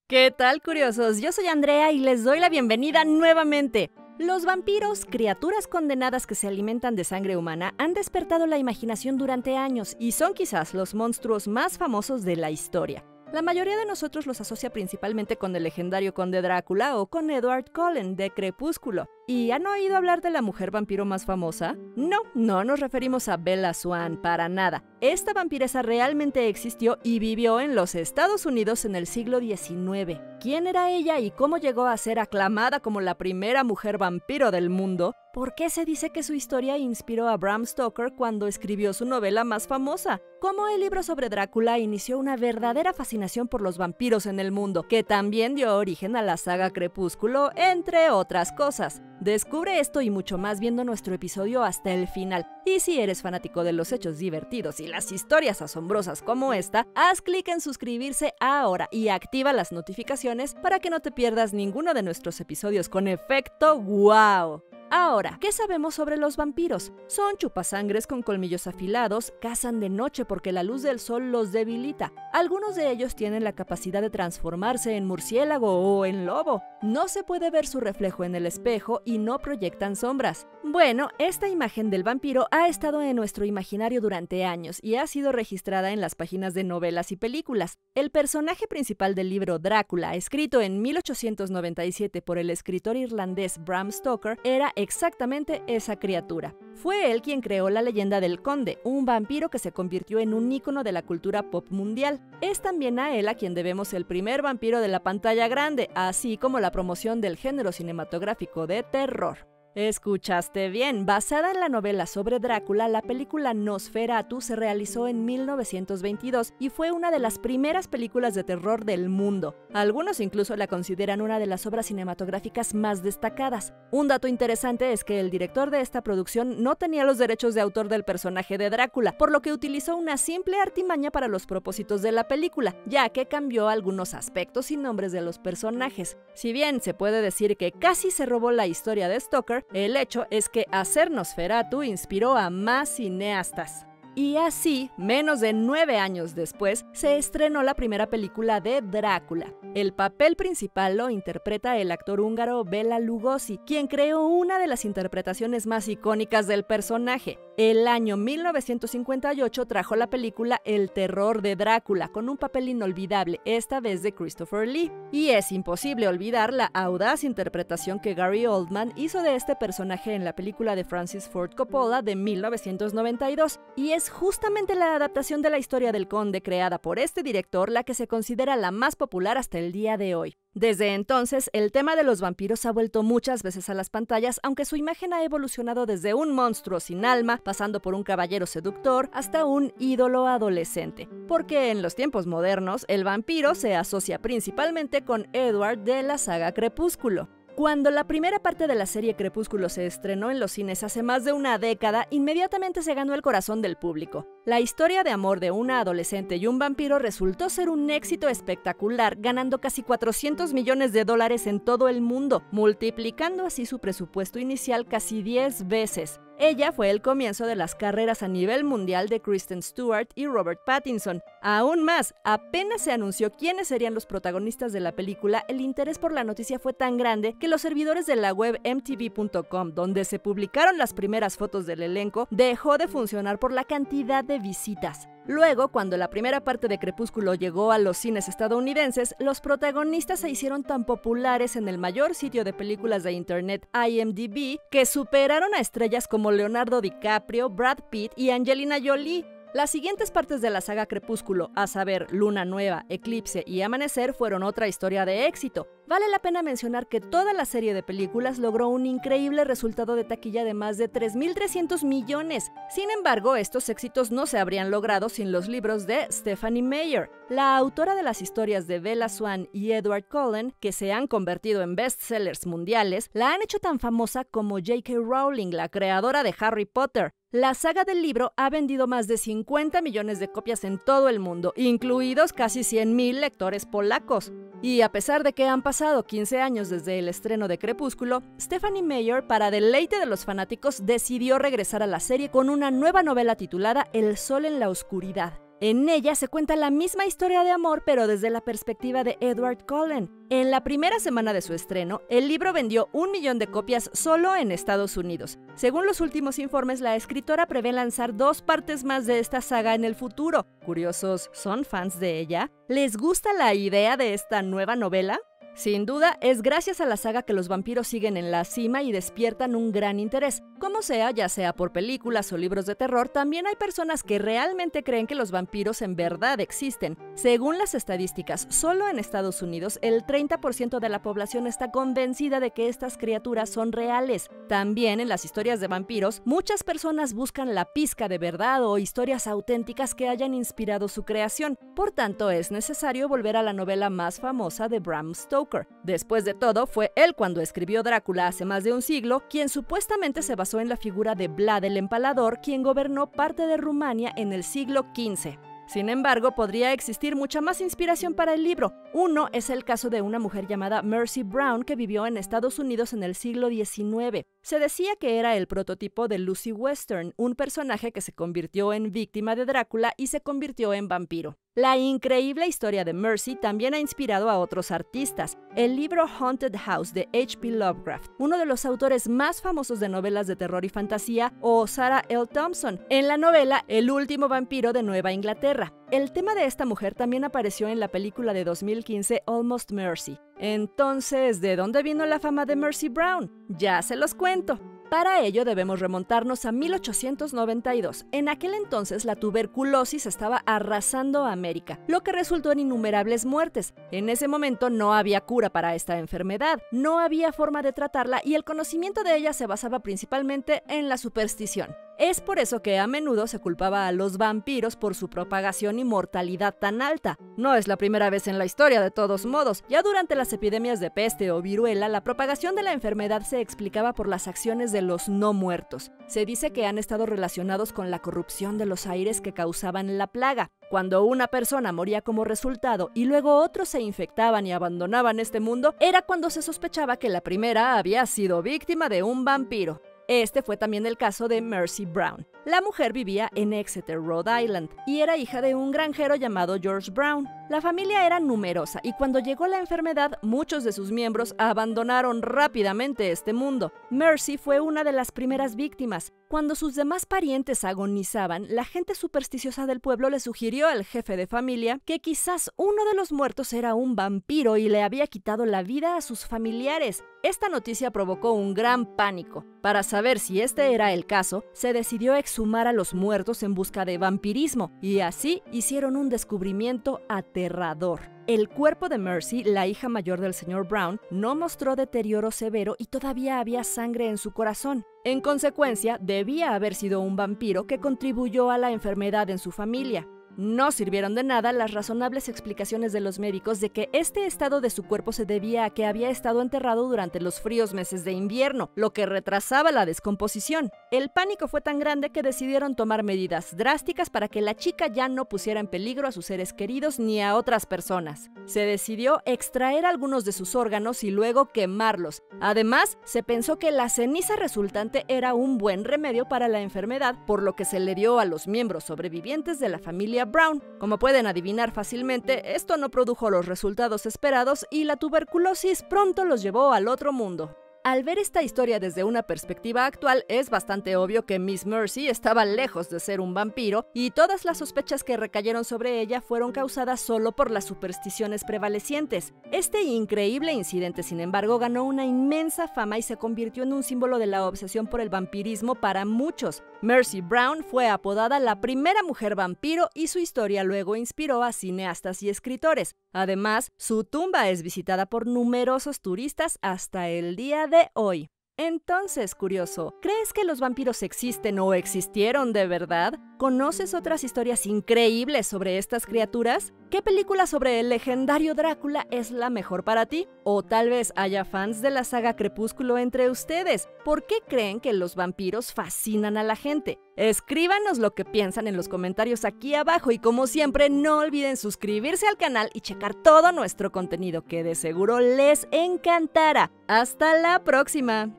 ¿Qué tal, curiosos? Yo soy Andrea y les doy la bienvenida nuevamente. Los vampiros, criaturas condenadas que se alimentan de sangre humana, han despertado la imaginación durante años y son quizás los monstruos más famosos de la historia. La mayoría de nosotros los asocia principalmente con el legendario conde Drácula o con Edward Cullen de Crepúsculo. ¿Y han oído hablar de la mujer vampiro más famosa? No nos referimos a Bella Swan, para nada. Esta vampiresa realmente existió y vivió en los Estados Unidos en el siglo XIX. ¿Quién era ella y cómo llegó a ser aclamada como la primera mujer vampiro del mundo? ¿Por qué se dice que su historia inspiró a Bram Stoker cuando escribió su novela más famosa? ¿Cómo el libro sobre Drácula inició una verdadera fascinación por los vampiros en el mundo, que también dio origen a la saga Crepúsculo, entre otras cosas? Descubre esto y mucho más viendo nuestro episodio hasta el final. Y si eres fanático de los hechos divertidos y las historias asombrosas como esta, haz clic en suscribirse ahora y activa las notificaciones para que no te pierdas ninguno de nuestros episodios con efecto ¡wow! Ahora, ¿qué sabemos sobre los vampiros? Son chupasangres con colmillos afilados, cazan de noche porque la luz del sol los debilita. Algunos de ellos tienen la capacidad de transformarse en murciélago o en lobo. No se puede ver su reflejo en el espejo y no proyectan sombras. Bueno, esta imagen del vampiro ha estado en nuestro imaginario durante años y ha sido registrada en las páginas de novelas y películas. El personaje principal del libro Drácula, escrito en 1897 por el escritor irlandés Bram Stoker, era exactamente esa criatura. Fue él quien creó la leyenda del Conde, un vampiro que se convirtió en un ícono de la cultura pop mundial. Es también a él a quien debemos el primer vampiro de la pantalla grande, así como la promoción del género cinematográfico de terror. Escuchaste bien, basada en la novela sobre Drácula, la película Nosferatu se realizó en 1922 y fue una de las primeras películas de terror del mundo. Algunos incluso la consideran una de las obras cinematográficas más destacadas. Un dato interesante es que el director de esta producción no tenía los derechos de autor del personaje de Drácula, por lo que utilizó una simple artimaña para los propósitos de la película, ya que cambió algunos aspectos y nombres de los personajes. Si bien se puede decir que casi se robó la historia de Stoker, el hecho es que hacer Nosferatu inspiró a más cineastas. Y así, menos de 9 años después, se estrenó la primera película de Drácula. El papel principal lo interpreta el actor húngaro Bela Lugosi, quien creó una de las interpretaciones más icónicas del personaje. El año 1958 trajo la película El terror de Drácula, con un papel inolvidable, esta vez de Christopher Lee. Y es imposible olvidar la audaz interpretación que Gary Oldman hizo de este personaje en la película de Francis Ford Coppola de 1992. Y es justamente la adaptación de la historia del Conde creada por este director la que se considera la más popular hasta el día de hoy. Desde entonces, el tema de los vampiros ha vuelto muchas veces a las pantallas, aunque su imagen ha evolucionado desde un monstruo sin alma, pasando por un caballero seductor, hasta un ídolo adolescente. Porque en los tiempos modernos, el vampiro se asocia principalmente con Edward de la saga Crepúsculo. Cuando la primera parte de la serie Crepúsculo se estrenó en los cines hace más de una década, inmediatamente se ganó el corazón del público. La historia de amor de una adolescente y un vampiro resultó ser un éxito espectacular, ganando casi $400 millones en todo el mundo, multiplicando así su presupuesto inicial casi 10 veces. Ella fue el comienzo de las carreras a nivel mundial de Kristen Stewart y Robert Pattinson. Aún más, apenas se anunció quiénes serían los protagonistas de la película, el interés por la noticia fue tan grande que los servidores de la web mtv.com, donde se publicaron las primeras fotos del elenco, dejó de funcionar por la cantidad de visitas. Luego, cuando la primera parte de Crepúsculo llegó a los cines estadounidenses, los protagonistas se hicieron tan populares en el mayor sitio de películas de internet, IMDb, que superaron a estrellas como Leonardo DiCaprio, Brad Pitt y Angelina Jolie. Las siguientes partes de la saga Crepúsculo, a saber, Luna Nueva, Eclipse y Amanecer, fueron otra historia de éxito. Vale la pena mencionar que toda la serie de películas logró un increíble resultado de taquilla de más de 3.300 millones. Sin embargo, estos éxitos no se habrían logrado sin los libros de Stephenie Meyer, la autora de las historias de Bella Swan y Edward Cullen, que se han convertido en bestsellers mundiales. La han hecho tan famosa como J.K. Rowling, la creadora de Harry Potter. La saga del libro ha vendido más de 50 millones de copias en todo el mundo, incluidos casi 100.000 lectores polacos. Y a pesar de que han pasado 15 años desde el estreno de Crepúsculo, Stephenie Meyer, para deleite de los fanáticos, decidió regresar a la serie con una nueva novela titulada El sol en la oscuridad. En ella se cuenta la misma historia de amor, pero desde la perspectiva de Edward Cullen. En la primera semana de su estreno, el libro vendió 1 millón de copias solo en Estados Unidos. Según los últimos informes, la escritora prevé lanzar 2 partes más de esta saga en el futuro. ¿Curiosos son fans de ella? ¿Les gusta la idea de esta nueva novela? Sin duda, es gracias a la saga que los vampiros siguen en la cima y despiertan un gran interés. Como sea, ya sea por películas o libros de terror, también hay personas que realmente creen que los vampiros en verdad existen. Según las estadísticas, solo en Estados Unidos el 30% de la población está convencida de que estas criaturas son reales. También en las historias de vampiros, muchas personas buscan la pizca de verdad o historias auténticas que hayan inspirado su creación. Por tanto, es necesario volver a la novela más famosa de Bram Stoker. Después de todo, fue él cuando escribió Drácula hace más de un siglo, quien supuestamente se basó en la figura de Vlad el Empalador, quien gobernó parte de Rumania en el siglo XV. Sin embargo, podría existir mucha más inspiración para el libro. Uno es el caso de una mujer llamada Mercy Brown que vivió en Estados Unidos en el siglo XIX. Se decía que era el prototipo de Lucy Western, un personaje que se convirtió en víctima de Drácula y se convirtió en vampiro. La increíble historia de Mercy también ha inspirado a otros artistas. El libro Haunted House de H.P. Lovecraft, uno de los autores más famosos de novelas de terror y fantasía, o Sarah L. Thompson, en la novela El último vampiro de Nueva Inglaterra. El tema de esta mujer también apareció en la película de 2015 Almost Mercy. Entonces, ¿de dónde vino la fama de Mercy Brown? Ya se los cuento. Para ello debemos remontarnos a 1892. En aquel entonces la tuberculosis estaba arrasando a América, lo que resultó en innumerables muertes. En ese momento no había cura para esta enfermedad, no había forma de tratarla y el conocimiento de ella se basaba principalmente en la superstición. Es por eso que a menudo se culpaba a los vampiros por su propagación y mortalidad tan alta. No es la primera vez en la historia, de todos modos. Ya durante las epidemias de peste o viruela, la propagación de la enfermedad se explicaba por las acciones de los no muertos. Se dice que han estado relacionados con la corrupción de los aires que causaban la plaga. Cuando una persona moría como resultado y luego otros se infectaban y abandonaban este mundo, era cuando se sospechaba que la primera había sido víctima de un vampiro. Este fue también el caso de Mercy Brown. La mujer vivía en Exeter, Rhode Island, y era hija de un granjero llamado George Brown. La familia era numerosa y cuando llegó la enfermedad, muchos de sus miembros abandonaron rápidamente este mundo. Mercy fue una de las primeras víctimas. Cuando sus demás parientes agonizaban, la gente supersticiosa del pueblo le sugirió al jefe de familia que quizás uno de los muertos era un vampiro y le había quitado la vida a sus familiares. Esta noticia provocó un gran pánico. Para saber si este era el caso, se decidió exhumar a los muertos en busca de vampirismo, y así hicieron un descubrimiento aterrador. El cuerpo de Mercy, la hija mayor del señor Brown, no mostró deterioro severo y todavía había sangre en su corazón. En consecuencia, debía haber sido un vampiro que contribuyó a la enfermedad en su familia. No sirvieron de nada las razonables explicaciones de los médicos de que este estado de su cuerpo se debía a que había estado enterrado durante los fríos meses de invierno, lo que retrasaba la descomposición. El pánico fue tan grande que decidieron tomar medidas drásticas para que la chica ya no pusiera en peligro a sus seres queridos ni a otras personas. Se decidió extraer algunos de sus órganos y luego quemarlos. Además, se pensó que la ceniza resultante era un buen remedio para la enfermedad, por lo que se le dio a los miembros sobrevivientes de la familia Brown. Como pueden adivinar fácilmente, esto no produjo los resultados esperados y la tuberculosis pronto los llevó al otro mundo. Al ver esta historia desde una perspectiva actual, es bastante obvio que Miss Mercy estaba lejos de ser un vampiro y todas las sospechas que recayeron sobre ella fueron causadas solo por las supersticiones prevalecientes. Este increíble incidente, sin embargo, ganó una inmensa fama y se convirtió en un símbolo de la obsesión por el vampirismo para muchos. Mercy Brown fue apodada la primera mujer vampiro y su historia luego inspiró a cineastas y escritores. Además, su tumba es visitada por numerosos turistas hasta el día de hoy. Entonces, curioso, ¿crees que los vampiros existen o existieron de verdad? ¿Conoces otras historias increíbles sobre estas criaturas? ¿Qué película sobre el legendario Drácula es la mejor para ti? O tal vez haya fans de la saga Crepúsculo entre ustedes. ¿Por qué creen que los vampiros fascinan a la gente? Escríbanos lo que piensan en los comentarios aquí abajo y como siempre no olviden suscribirse al canal y checar todo nuestro contenido que de seguro les encantará. ¡Hasta la próxima!